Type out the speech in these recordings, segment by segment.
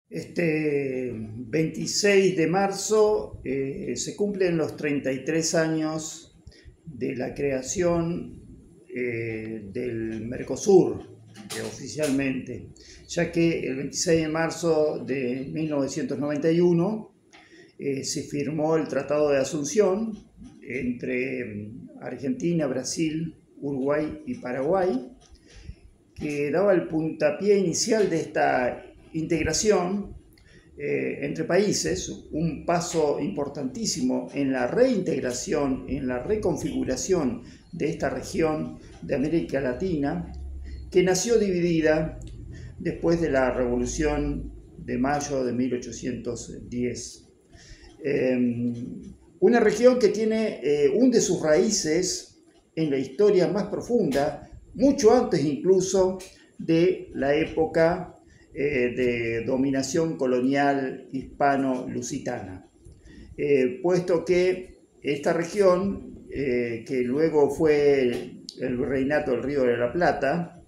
Este 26 de marzo se cumplen los 33 años de la creación del Mercosur, oficialmente, ya que el 26 de marzo de 1991 se firmó el Tratado de Asunción entre Argentina, Brasil, Uruguay y Paraguay, que daba el puntapié inicial de esta integración entre países, un paso importantísimo en la reintegración, en la reconfiguración de esta región de América Latina, que nació dividida después de la Revolución de Mayo de 1810. Una región que tiene hunde sus raíces en la historia más profunda, mucho antes incluso de la época de dominación colonial hispano-lusitana, puesto que esta región, que luego fue el Virreinato del Río de la Plata,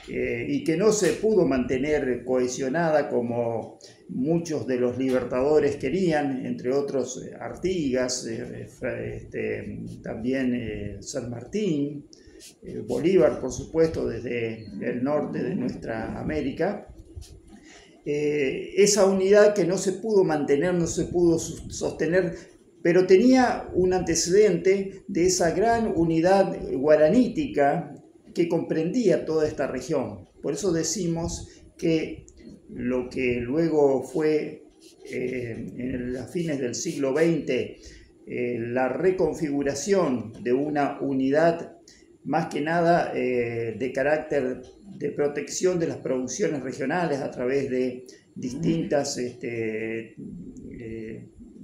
y que no se pudo mantener cohesionada como muchos de los libertadores querían, entre otros Artigas, también San Martín, Bolívar, por supuesto, desde el norte de nuestra América. Esa unidad que no se pudo mantener, no se pudo sostener, pero tenía un antecedente de esa gran unidad guaranítica que comprendía toda esta región. Por eso decimos que lo que luego fue en las fines del siglo XX la reconfiguración de una unidad más que nada de carácter de protección de las producciones regionales a través de distintas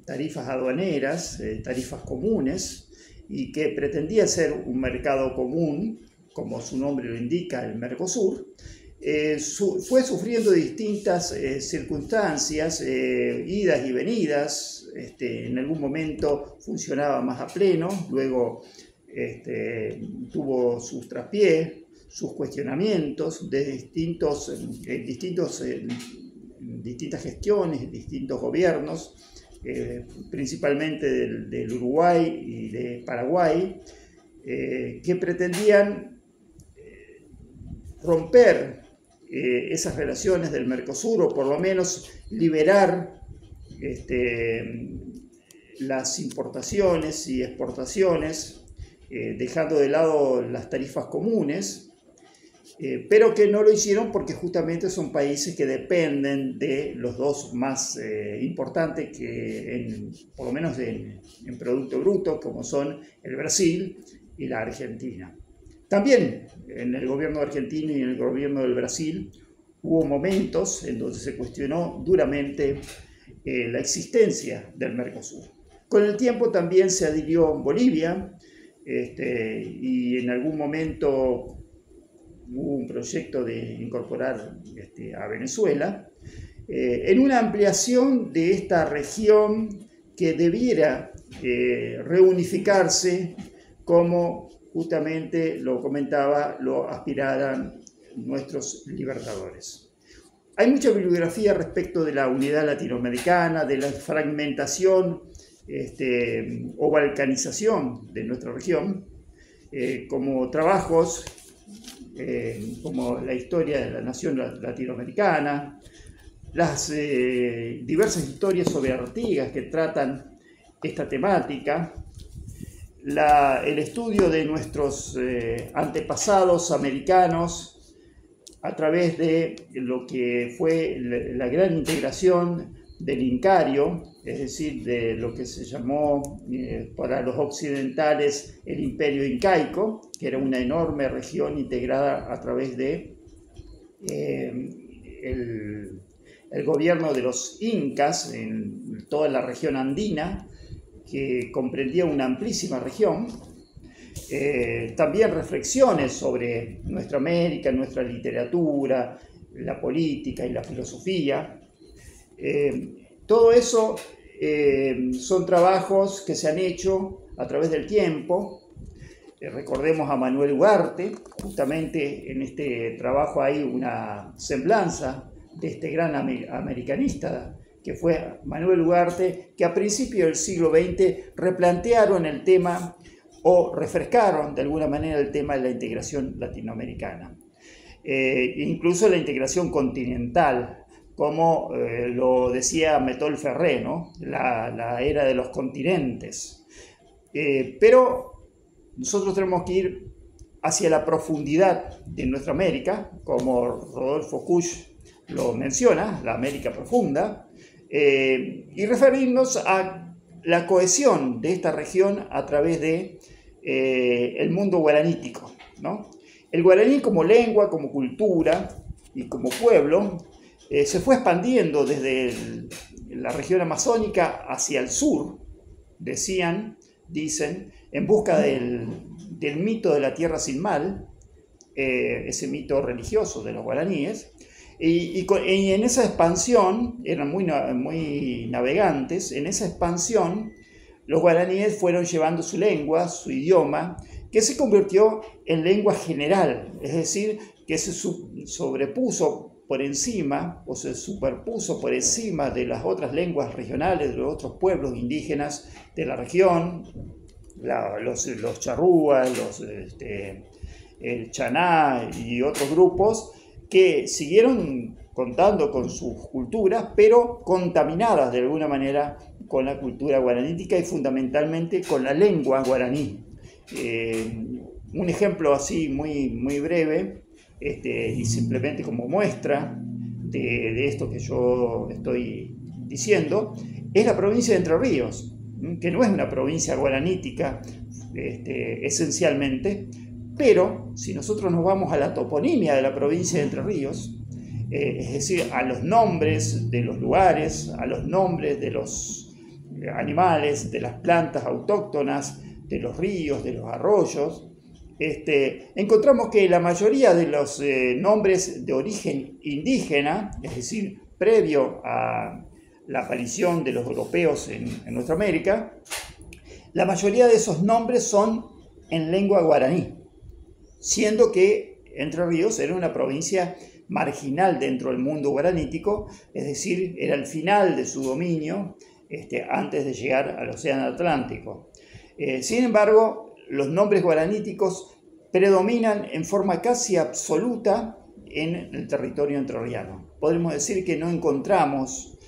tarifas aduaneras, tarifas comunes, y que pretendía ser un mercado común, como su nombre lo indica, el Mercosur, fue sufriendo distintas circunstancias, idas y venidas. En algún momento funcionaba más a pleno, luego tuvo sus traspiés, sus cuestionamientos de distintas gestiones, distintos gobiernos, principalmente del Uruguay y de Paraguay, que pretendían romper esas relaciones del Mercosur, o por lo menos liberar las importaciones y exportaciones, dejando de lado las tarifas comunes, pero que no lo hicieron porque justamente son países que dependen de los dos más importantes, por lo menos en Producto Bruto, como son el Brasil y la Argentina. También en el gobierno argentino y en el gobierno del Brasil hubo momentos en donde se cuestionó duramente la existencia del Mercosur. Con el tiempo también se adhirió Bolivia, y en algún momento hubo un proyecto de incorporar a Venezuela, en una ampliación de esta región que debiera reunificarse como justamente lo comentaba, lo aspiraran nuestros libertadores. Hay mucha bibliografía respecto de la unidad latinoamericana, de la fragmentación o balcanización de nuestra región, como trabajos como la historia de la nación latinoamericana, las diversas historias sobre Artigas que tratan esta temática, el estudio de nuestros antepasados americanos a través de lo que fue la gran integración del Incario, es decir, de lo que se llamó para los occidentales el Imperio Incaico, que era una enorme región integrada a través de el gobierno de los incas en toda la región andina, que comprendía una amplísima región. También reflexiones sobre nuestra América, nuestra literatura, la política y la filosofía. Todo eso son trabajos que se han hecho a través del tiempo. Recordemos a Manuel Ugarte, justamente en este trabajo hay una semblanza de este gran americanista que fue Manuel Ugarte, que a principios del siglo XX replantearon el tema o refrescaron de alguna manera el tema de la integración latinoamericana. Incluso la integración continental, como lo decía Metol Ferré, ¿no? La era de los continentes. Pero nosotros tenemos que ir hacia la profundidad de nuestra América, como Rodolfo Kusch lo menciona, la América profunda, y referirnos a la cohesión de esta región a través de el mundo guaranítico, ¿no? El guaraní como lengua, como cultura y como pueblo se fue expandiendo desde la región amazónica hacia el sur, dicen, en busca del mito de la tierra sin mal, ese mito religioso de los guaraníes, y en esa expansión, eran muy navegantes, en esa expansión los guaraníes fueron llevando su lengua, su idioma, que se convirtió en lengua general, es decir, que se sobrepuso por encima o se superpuso por encima de las otras lenguas regionales, de los otros pueblos indígenas de la región, los charrúas, el chaná y otros grupos que siguieron contando con sus culturas, pero contaminadas de alguna manera con la cultura guaranítica y fundamentalmente con la lengua guaraní. Un ejemplo así muy breve, y simplemente como muestra de esto que yo estoy diciendo, es la provincia de Entre Ríos, que no es una provincia guaranítica esencialmente, pero si nosotros nos vamos a la toponimia de la provincia de Entre Ríos, es decir, a los nombres de los lugares, a los nombres de los animales, de las plantas autóctonas, de los ríos, de los arroyos, encontramos que la mayoría de los nombres de origen indígena, es decir, previo a la aparición de los europeos en nuestra América, la mayoría de esos nombres son en lengua guaraní, siendo que Entre Ríos era una provincia marginal dentro del mundo guaranítico, es decir, era el final de su dominio antes de llegar al Océano Atlántico. Sin embargo, los nombres guaraníticos predominan en forma casi absoluta en el territorio entrerriano. Podemos decir que no encontramos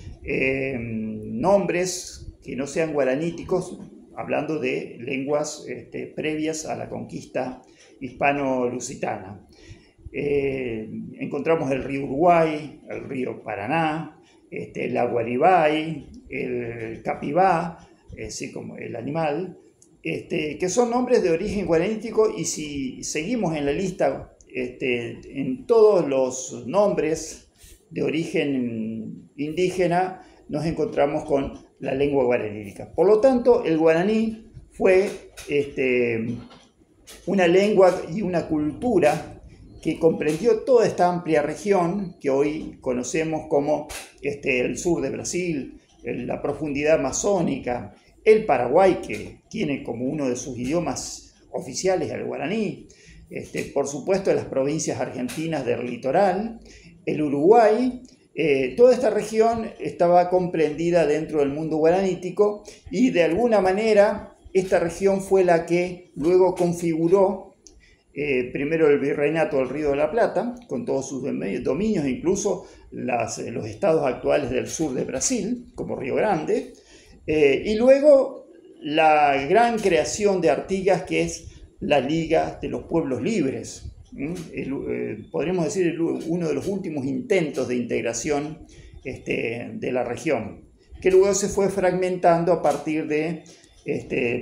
nombres que no sean guaraníticos, hablando de lenguas previas a la conquista hispano-lusitana. Encontramos el río Uruguay, el río Paraná, el Aguaribay, el Capibá, así como el animal, que son nombres de origen guaranítico, y si seguimos en la lista, en todos los nombres de origen indígena nos encontramos con la lengua guaranítica. Por lo tanto, el guaraní fue una lengua y una cultura que comprendió toda esta amplia región que hoy conocemos como el sur de Brasil, la profundidad amazónica, el Paraguay, que tiene como uno de sus idiomas oficiales el guaraní, por supuesto las provincias argentinas del litoral, el Uruguay. Toda esta región estaba comprendida dentro del mundo guaranítico, y de alguna manera esta región fue la que luego configuró primero el virreinato del Río de la Plata, con todos sus dominios, incluso los estados actuales del sur de Brasil, como Río Grande, y luego la gran creación de Artigas, que es la Liga de los Pueblos Libres. Podríamos decir uno de los últimos intentos de integración de la región, que luego se fue fragmentando a partir de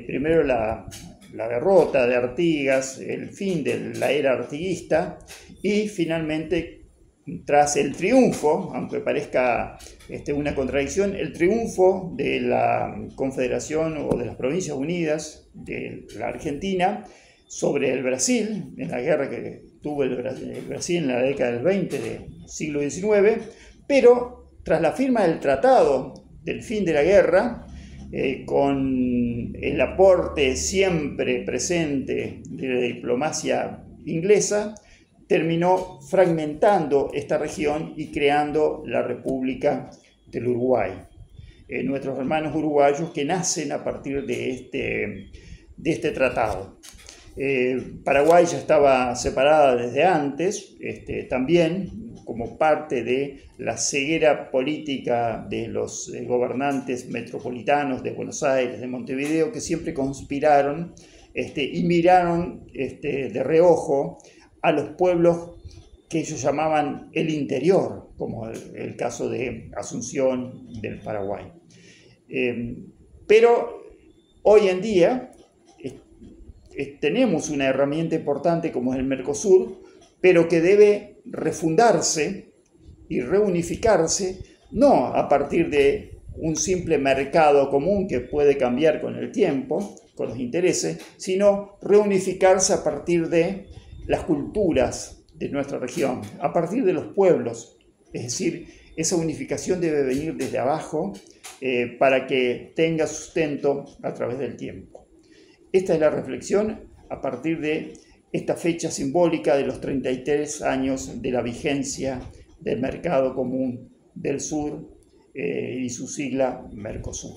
primero la derrota de Artigas, el fin de la era artiguista, y finalmente, tras el triunfo, aunque parezca una contradicción, el triunfo de la Confederación o de las Provincias Unidas de la Argentina sobre el Brasil, en la guerra que tuvo el Brasil en la década del 20 del siglo XIX, pero tras la firma del tratado del fin de la guerra, con el aporte siempre presente de la diplomacia inglesa, terminó fragmentando esta región y creando la República del Uruguay. Nuestros hermanos uruguayos que nacen a partir de este tratado. Paraguay ya estaba separada desde antes, también como parte de la ceguera política de los gobernantes metropolitanos de Buenos Aires, de Montevideo, que siempre conspiraron y miraron de reojo a los pueblos que ellos llamaban el interior, como el caso de Asunción del Paraguay. Pero hoy en día tenemos una herramienta importante como es el Mercosur, pero que debe refundarse y reunificarse, no a partir de un simple mercado común que puede cambiar con el tiempo, con los intereses, sino reunificarse a partir de las culturas de nuestra región, a partir de los pueblos. Es decir, esa unificación debe venir desde abajo para que tenga sustento a través del tiempo. Esta es la reflexión a partir de esta fecha simbólica de los 33 años de la vigencia del Mercado Común del Sur y su sigla Mercosur.